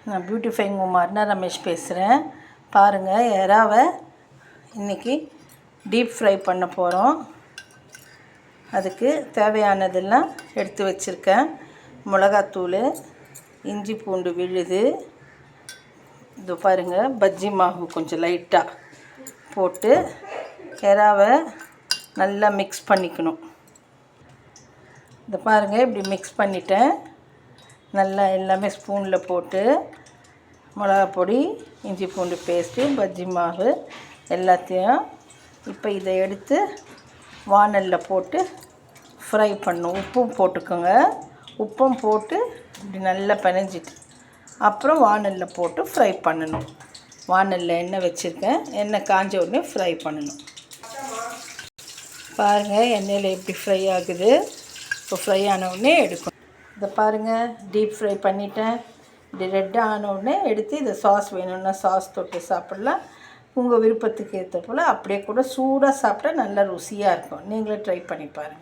நான் பியூட்டிஃபைங் உமார்னா ரமேஷ் பேசுகிறேன். பாருங்கள், எறாவை இன்றைக்கி டீப் ஃப்ரை பண்ண போகிறோம். அதுக்கு தேவையானதெல்லாம் எடுத்து வச்சுருக்கேன். மிளகாத்தூள், இஞ்சி பூண்டு விழுது, இது பாருங்கள் பஜ்ஜி மாவு கொஞ்சம் லைட்டாக போட்டு எறாவை நல்லா மிக்ஸ் பண்ணிக்கணும். இதை பாருங்கள், இப்படி மிக்ஸ் பண்ணிட்டேன். நல்லா எல்லாமே ஸ்பூனில் போட்டு மிளகாப்பொடி, இஞ்சி பூண்டு பேஸ்ட்டு, பஜ்ஜி மாவு எல்லாத்தையும் இப்போ இதை எடுத்து வானலில் போட்டு ஃப்ரை பண்ணணும். உப்பும் போட்டுக்கோங்க. உப்பும் போட்டு இப்படி நல்லா பிணைஞ்சிட்டு அப்புறம் வானலில் போட்டு ஃப்ரை பண்ணணும். வானலில் எண்ணெய் வச்சுருக்கேன். எண்ணெய் காஞ்ச உடனே ஃப்ரை பண்ணணும். பாருங்கள், எண்ணெயில் எப்படி ஃப்ரை ஆகுது. இப்போ ஃப்ரை ஆன உடனே எடுக்கணும். இதை பாருங்கள், டீப் ஃப்ரை பண்ணிட்டேன். இப்படி ரெட்டாக ஆன உடனே எடுத்து இதை சாஸ் வேணும்னா சாஸ் தொட்டு சாப்பிட்லாம். உங்கள் விருப்பத்துக்கு ஏற்ற போல் அப்படியே கூட சூடாக சாப்பிட்டா நல்லா ருசியாக இருக்கும். நீங்களே ட்ரை பண்ணி பாருங்கள்.